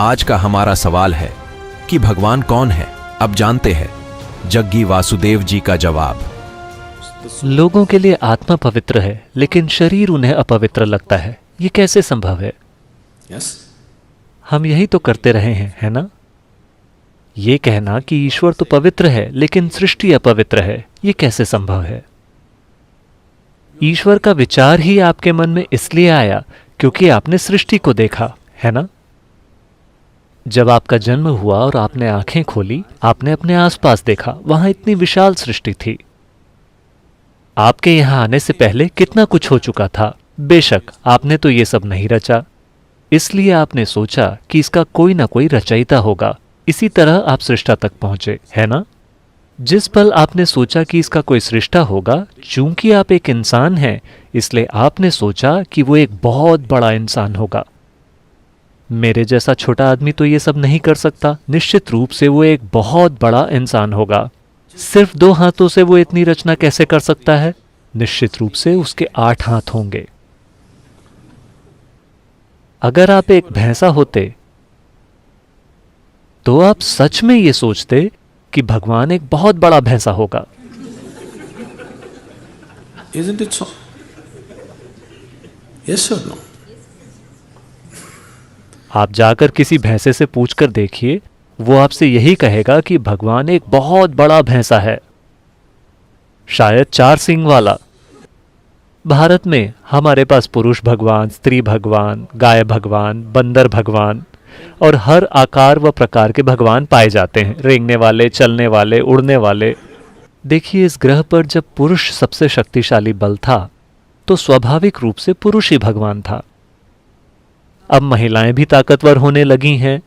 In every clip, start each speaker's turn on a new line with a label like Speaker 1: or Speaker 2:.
Speaker 1: आज का हमारा सवाल है कि भगवान कौन है। अब जानते हैं जग्गी वासुदेव जी का जवाब।
Speaker 2: लोगों के लिए आत्मा पवित्र है लेकिन शरीर उन्हें अपवित्र लगता है। ये कैसे संभव है? हम यही तो करते रहे हैं, है ना? ये कहना कि ईश्वर तो पवित्र है लेकिन सृष्टि अपवित्र है, ये कैसे संभव है? ईश्वर का विचार ही आपके मन में इसलिए आया क्योंकि आपने सृष्टि को देखा, है ना? जब आपका जन्म हुआ और आपने आंखें खोली, आपने अपने आसपास देखा, वहां इतनी विशाल सृष्टि थी। आपके यहां आने से पहले कितना कुछ हो चुका था। बेशक आपने तो ये सब नहीं रचा, इसलिए आपने सोचा कि इसका कोई ना कोई रचयिता होगा। इसी तरह आप सृष्टा तक पहुंचे, है ना? जिस पल आपने सोचा कि इसका कोई सृष्टा होगा, चूंकि आप एक इंसान हैं, इसलिए आपने सोचा कि वो एक बहुत बड़ा इंसान होगा। मेरे जैसा छोटा आदमी तो ये सब नहीं कर सकता। निश्चित रूप से वो एक बहुत बड़ा इंसान होगा। सिर्फ 2 हाथों से वो इतनी रचना कैसे कर सकता है? निश्चित रूप से उसके 8 हाथ होंगे। अगर आप एक भैंसा होते तो आप सच में ये सोचते कि भगवान एक बहुत बड़ा भैंसा होगा।
Speaker 3: Isn't it so? Yes or no?
Speaker 2: आप जाकर किसी भैंसे से पूछकर देखिए, वो आपसे यही कहेगा कि भगवान एक बहुत बड़ा भैंसा है, शायद 4 सींग वाला। भारत में हमारे पास पुरुष भगवान, स्त्री भगवान, गाय भगवान, बंदर भगवान और हर आकार व प्रकार के भगवान पाए जाते हैं। रेंगने वाले, चलने वाले, उड़ने वाले। देखिए, इस ग्रह पर जब पुरुष सबसे शक्तिशाली बल था तो स्वाभाविक रूप से पुरुष ही भगवान था। अब महिलाएं भी ताकतवर होने लगी हैं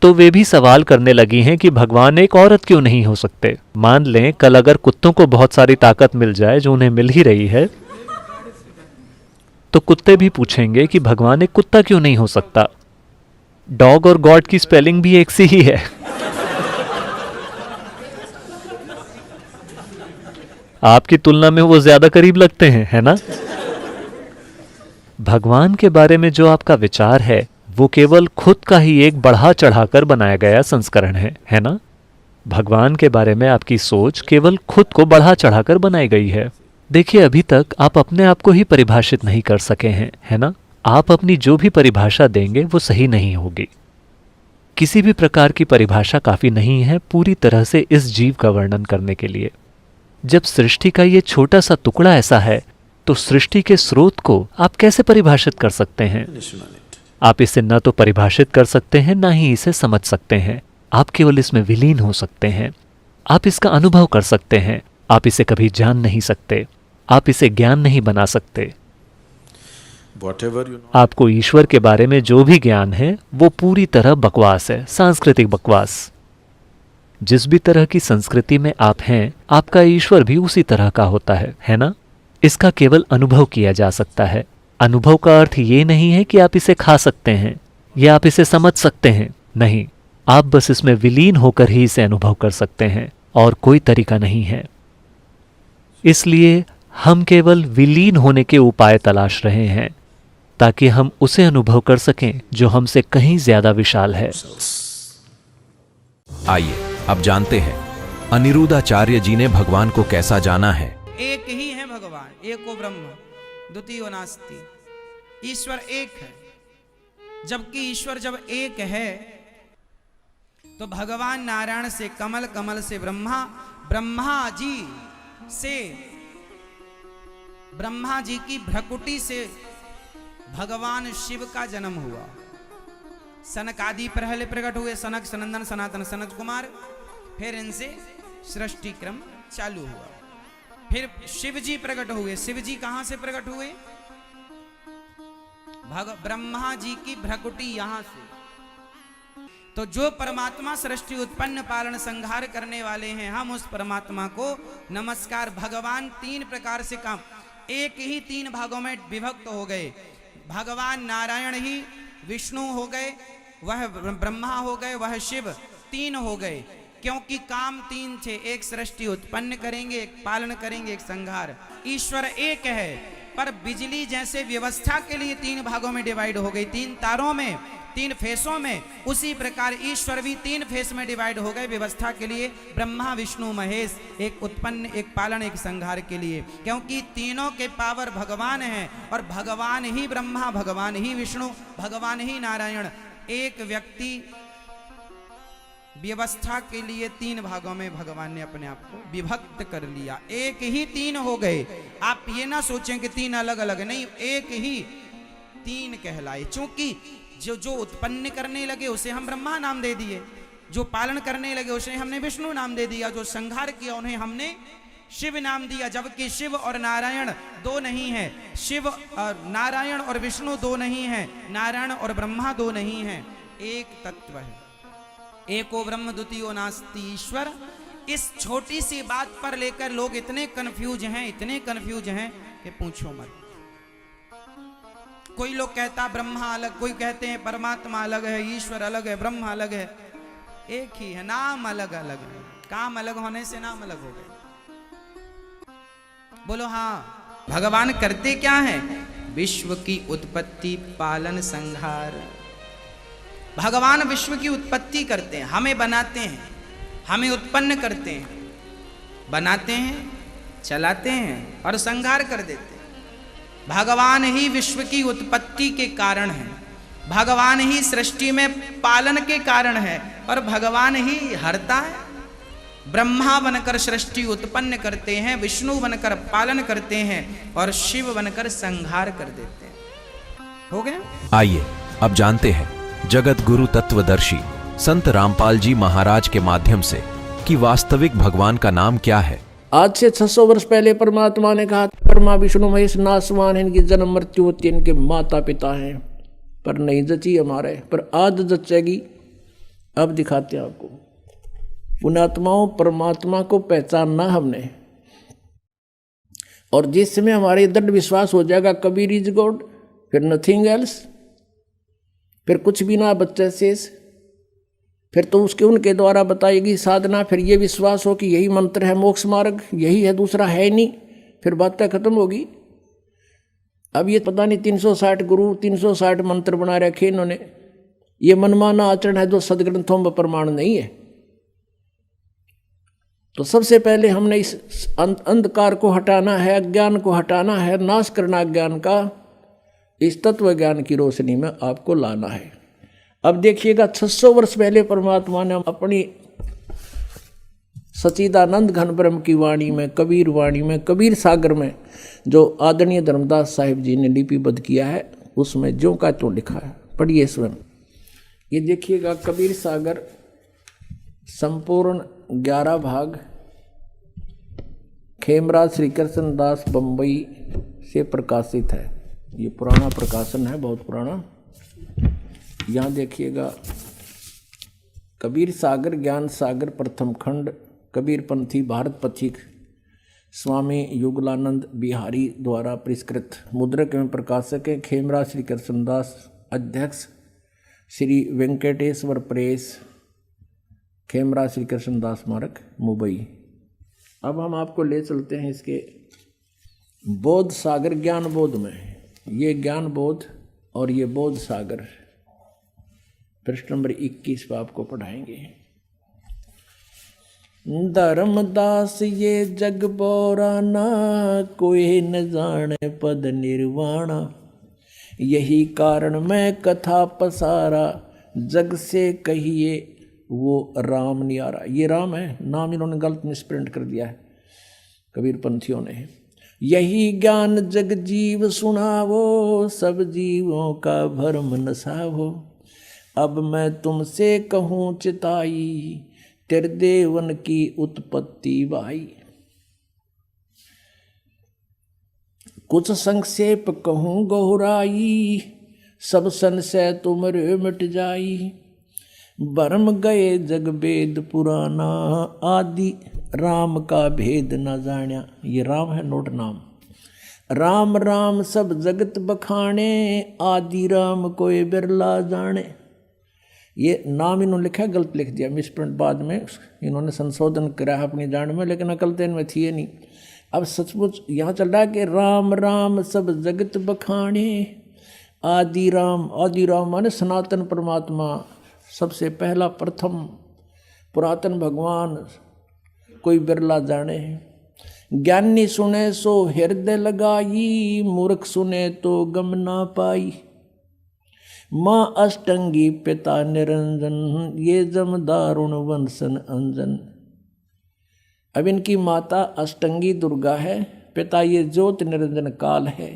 Speaker 2: तो वे भी सवाल करने लगी हैं कि भगवान एक औरत क्यों नहीं हो सकते। मान लें कल अगर कुत्तों को बहुत सारी ताकत मिल जाए, जो उन्हें मिल ही रही है, तो कुत्ते भी पूछेंगे कि भगवान एक कुत्ता क्यों नहीं हो सकता। डॉग और गॉड की स्पेलिंग भी एक सी ही है। आपकी तुलना में वो ज्यादा करीब लगते हैं, है ना? भगवान के बारे में जो आपका विचार है वो केवल खुद का ही एक बढ़ा चढ़ाकर बनाया गया संस्करण है ना? भगवान के बारे में आपकी सोच केवल खुद को बढ़ा चढ़ाकर बनाई गई है। देखिए, अभी तक आप अपने आप को ही परिभाषित नहीं कर सके हैं, है ना? आप अपनी जो भी परिभाषा देंगे वो सही नहीं होगी। किसी भी प्रकार की परिभाषा काफी नहीं है पूरी तरह से इस जीव का वर्णन करने के लिए। जब सृष्टि का ये छोटा सा टुकड़ा ऐसा है तो सृष्टि के स्रोत को आप कैसे परिभाषित कर सकते हैं? आप इसे न तो परिभाषित कर सकते हैं, ना ही इसे समझ सकते हैं। आप केवल इसमें विलीन हो सकते हैं। आप इसका अनुभव कर सकते हैं। आप इसे कभी जान नहीं सकते। आप इसे ज्ञान नहीं बना सकते। आपको ईश्वर के बारे में जो भी ज्ञान है वो पूरी तरह बकवास है, सांस्कृतिक बकवास। जिस भी तरह की संस्कृति में आप हैं, आपका ईश्वर भी उसी तरह का होता है ना? इसका केवल अनुभव किया जा सकता है। अनुभव का अर्थ ये नहीं है कि आप इसे खा सकते हैं या आप इसे समझ सकते हैं। नहीं, आप बस इसमें विलीन होकर ही इसे अनुभव कर सकते हैं और कोई तरीका नहीं है। इसलिए हम केवल विलीन होने के उपाय तलाश रहे हैं ताकि हम उसे अनुभव कर सकें जो हमसे कहीं ज्यादा विशाल है।
Speaker 1: आइए अब जानते हैं अनिरुद्धाचार्य जी ने भगवान को कैसा जाना है।
Speaker 4: एक ही है भगवान, एको ब्रह्म द्वितीयो नास्ति। ईश्वर एक है। जबकि ईश्वर जब एक है तो भगवान नारायण से कमल, कमल से ब्रह्मा, ब्रह्मा जी की भ्रकुटी से भगवान शिव का जन्म हुआ। सनक आदि पहले प्रकट हुए, सनक, सनंदन, सनातन, सनत कुमार। फिर इनसे सृष्टि क्रम चालू हुआ। फिर शिव जी प्रकट हुए। शिव जी कहां से प्रकट हुए? ब्रह्मा जी की भ्रकुटी यहां से। तो जो परमात्मा सृष्टि उत्पन्न पालन संहार करने वाले हैं, हम उस परमात्मा को नमस्कार। भगवान 3 प्रकार से काम, एक ही 3 भागों में विभक्त हो गए। भगवान नारायण ही विष्णु हो गए, वह ब्रह्मा हो गए, वह शिव, 3 हो गए। क्योंकि काम 3 थे, एक सृष्टि उत्पन्न करेंगे, एक पालन करेंगे, एक संहार। ईश्वर एक है पर बिजली जैसे व्यवस्था के लिए 3 भागों में डिवाइड हो गई। 3 तारों में तीन फेसों में, उसी प्रकार ईश्वर भी तीन फेस में डिवाइड हो गए व्यवस्था के लिए। ब्रह्मा विष्णु महेश, एक उत्पन्न, एक पालन, एक संहार के लिए, क्योंकि तीनों के पावर भगवान हैं और भगवान ही ब्रह्मा, भगवान ही विष्णु, भगवान ही नारायण। एक व्यक्ति व्यवस्था के लिए तीन भागों में भगवान ने अपने आप को विभक्त कर लिया, एक ही तीन हो गए। आप ये ना सोचें कि तीन अलग अलग, नहीं, एक ही तीन कहलाए। चूंकि जो उत्पन्न करने लगे उसे हम ब्रह्मा नाम दे दिए, जो पालन करने लगे उसे हमने विष्णु नाम दे दिया, जो संहार किया उन्हें हमने शिव नाम दिया। जबकि शिव और नारायण दो नहीं है, शिव और नारायण और विष्णु दो नहीं है, नारायण और ब्रह्मा दो नहीं है, एक तत्व है। एको ब्रह्म द्वितीयो नास्ति ईश्वर। इस छोटी सी बात पर लेकर लोग इतने कंफ्यूज हैं, इतने कंफ्यूज हैं कि पूछो मत। कोई लोग कहता ब्रह्मा अलग, कोई कहते हैं परमात्मा अलग है, ईश्वर अलग है, ब्रह्मा अलग है। एक ही है, नाम अलग अलग है। काम अलग होने से नाम अलग हो गए। बोलो हाँ। भगवान करते क्या है? विश्व की उत्पत्ति, पालन, संहार। भगवान विश्व की उत्पत्ति करते हैं, हमें बनाते हैं, हमें उत्पन्न करते हैं, बनाते हैं, चलाते हैं और संहार कर देते हैं। भगवान ही विश्व की उत्पत्ति के कारण है, भगवान ही सृष्टि में पालन के कारण है और भगवान ही हरता है। ब्रह्मा बनकर सृष्टि उत्पन्न करते हैं, विष्णु बनकर पालन करते हैं और शिव बनकर संहार कर देते हैं। हो गया?
Speaker 1: आइए अब जानते हैं जगत गुरु तत्वदर्शी संत रामपाल जी महाराज के माध्यम से कि वास्तविक भगवान का नाम क्या है।
Speaker 3: आज से 600 वर्ष पहले परमात्मा ने कहा, ब्रह्मा विष्णु महेश नासवान है, इनकी जन्म मृत्यु होती है, इनके माता पिता हैं, पर नहीं जची हमारे, पर आज जचेगी। अब दिखाते हैं आपको। पुण्यात्माओं, परमात्मा को पहचानना हमने, और जिस समय हमारे दृढ़ विश्वास हो जाएगा कबीर इज गॉड, फिर नथिंग एल्स, फिर कुछ भी ना बच्चे शेष, फिर तो उसके उनके द्वारा बताएगी साधना, फिर ये विश्वास हो कि यही मंत्र है मोक्ष मार्ग, यही है, दूसरा है नहीं, फिर बातें खत्म होगी। अब ये पता नहीं 360 गुरु 360 मंत्र बना रखे इन्होंने, ये मनमाना आचरण है जो सदग्रंथों में प्रमाण नहीं है। तो सबसे पहले हमने इस अंधकार को हटाना है, अज्ञान को हटाना है, नाश करना अज्ञान का, इस तत्व ज्ञान की रोशनी में आपको लाना है। अब देखिएगा 600 वर्ष पहले परमात्मा ने अपनी सच्चिदानंद घन ब्रह्म की वाणी में, कबीर वाणी में, कबीर सागर में, जो आदरणीय धर्मदास साहिब जी ने लिपिबद्ध किया है, उसमें ज्यों का त्यों लिखा है। पढ़िए स्वयं। ये देखिएगा कबीर सागर संपूर्ण 11 भाग, खेमराज श्री कृष्ण दास बम्बई से प्रकाशित है। ये पुराना प्रकाशन है, बहुत पुराना। यहाँ देखिएगा कबीर सागर ज्ञान सागर प्रथम खंड, कबीर पंथी भारत पथिक स्वामी युगलानंद बिहारी द्वारा परिष्कृत, मुद्रक एवं प्रकाशक है खेमराज श्री कृष्णदास, अध्यक्ष श्री वेंकटेश्वर प्रेस, खेमराज श्री कृष्णदास स्मारक मुंबई। अब हम आपको ले चलते हैं इसके बोध सागर ज्ञान बोध में। ये ज्ञान बोध और ये बोध सागर पृष्ठ नंबर 21 पर आपको पढ़ाएंगे। धर्मदास ये जग बोराना, कोई न जाने पद निर्वाणा, यही कारण मैं कथा पसारा, जग से कहिए वो राम नियारा। ये राम है, नाम इन्होंने गलत मिसप्रिंट कर दिया है कबीर पंथियों ने। यही ज्ञान जग जीव सुनावो, सब जीवों का भरम नसावो, अब मैं तुमसे कहूँ चिताई, तेरे देवन की उत्पत्ति भाई। कुछ संक्षेप कहूँ गहुराई, सब संशय तुमरे मिट जाई, भरम गए जग वेद पुराना, आदि राम का भेद न जान्या। ये राम है, नोट नाम। राम राम सब जगत बखाने, आदि राम कोई बिरला जाने। ये नाम इन्होंने लिखा है, गलत लिख दिया, मिसप्रिंट बाद में इन्होंने संशोधन करा है अपनी जान में, लेकिन अकल तो इनमें थी नहीं। अब सचमुच यहाँ चल रहा है कि राम राम सब जगत बखाने, आदि राम माने सनातन परमात्मा, सबसे पहला प्रथम पुरातन भगवान कोई बिरला जाने हैं। ज्ञानी सुने सो हृदय लगाई, मूर्ख सुने तो गम ना पाई। माँ अष्टंगी पिता निरंजन, ये जम दारुण वंशन अंजन। अब इनकी माता अष्टंगी दुर्गा है, पिता ये ज्योत निरंजन काल है।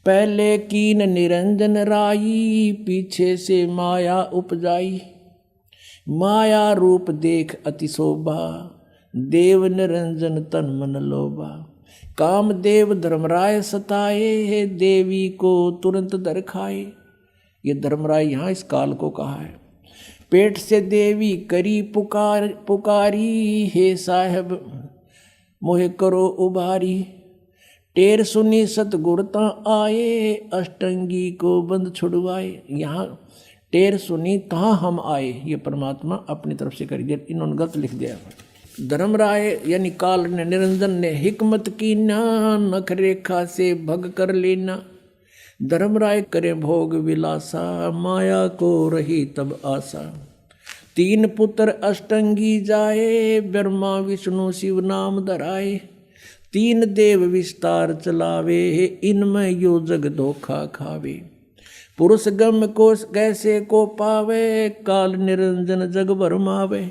Speaker 3: पहले कीन निरंजन राई, पीछे से माया उपजाई। माया रूप देख अति शोभा, देव निरंजन तन मन लोभा। कामदेव धर्मराय सताए, देवी को तुरंत दर खाए। ये धर्मराय यहाँ इस काल को कहा है। पेट से देवी करी पुकारी, हे साहब मोहे करो उबारी। टेर सुनी सतगुरता आए, अष्टंगी को बंद छुड़वाए। यहाँ टेर सुनी कहाँ हम आए, ये परमात्मा अपनी तरफ से कर दिया, इन्होंने गलत लिख दिया। धर्मराय यानी काल ने निरंजन ने हिकमत की ना, नख रेखा से भग कर लेना। धर्मराय करे भोग विलासा, माया को रही तब आशा। तीन पुत्र अष्टंगी जाए, ब्रह्मा विष्णु शिव नाम धराए। तीन देव विस्तार चलावे, इनमें यो जग धोखा खावे। पुरुष गम को कैसे को पावे, काल निरंजन जग भरमावे।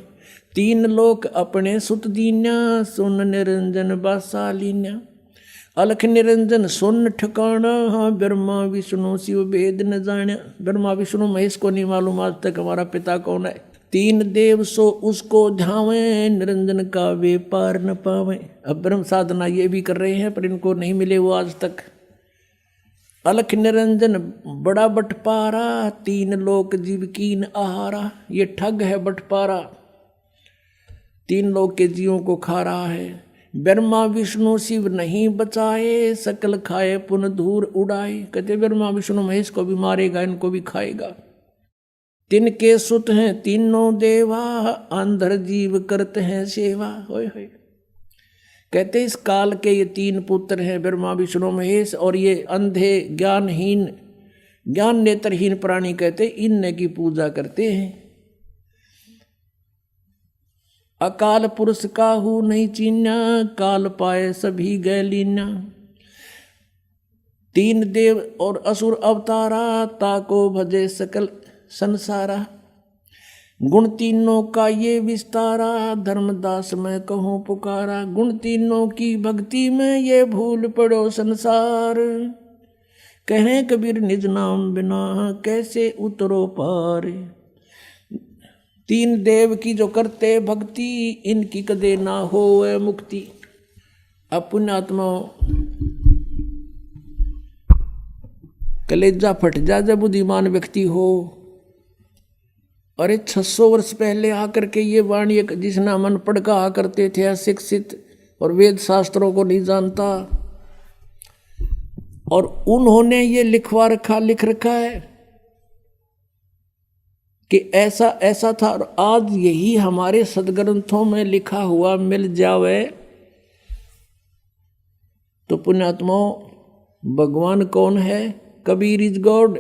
Speaker 3: तीन लोक अपने सुत दीन्या, सुन निरंजन बासालीन्या। अलख निरंजन सुन ठिकाना, ब्रह्मा विष्णु शिव भेद न जाना। ब्रह्मा विष्णु महेश को नहीं मालूम आज तक हमारा पिता कौन है। तीन देव सो उसको ध्यावे, निरंजन का वे पार न पावे। अब ब्रह्म साधना ये भी कर रहे हैं पर इनको नहीं मिले वो आज तक। अलख निरंजन बड़ा बटपारा, तीन लोक जीव कीन आहारा। ये ठग है बटपारा, तीन लोक के जीवों को खा रहा है। ब्रह्मा विष्णु शिव नहीं बचाए, सकल खाए पुन धूर उड़ाए। कहते ब्रह्मा विष्णु महेश को भी मारेगा, इनको भी खाएगा। तिनके सुत हैं तीनों देवा, अंधर जीव करते हैं सेवा। होय होय। कहते इस काल के ये तीन पुत्र हैं ब्रह्मा विष्णु महेश, और ये अंधे ज्ञानहीन ज्ञान नेत्रहीन प्राणी कहते इनने की पूजा करते हैं। अकाल पुरुष काहू नहीं चीन्या, काल पाए सभी गए लीन्या। तीन देव और असुर अवतारा, ताको भजे सकल संसारा। गुण तीनों का ये विस्तारा, धर्मदास मैं कहूँ पुकारा। गुण तीनों की भक्ति में ये भूल पड़ो संसार। कहें कबीर निज नाम बिना, कैसे उतरो पार। तीन देव की जो करते भक्ति, इनकी कदे ना हो मुक्ति। अब पुण्यात्माओं कलेजा फट जा जब बुद्धिमान व्यक्ति हो। अरे 600 वर्ष पहले आकर के ये वाणी जिसना मन पढ़ कहा करते थे अशिक्षित और वेद शास्त्रों को नहीं जानता, और उन्होंने ये लिख रखा है कि ऐसा ऐसा था, और आज यही हमारे सदग्रंथों में लिखा हुआ मिल जावे तो पुण्यात्माओं भगवान कौन है? Kabir is God.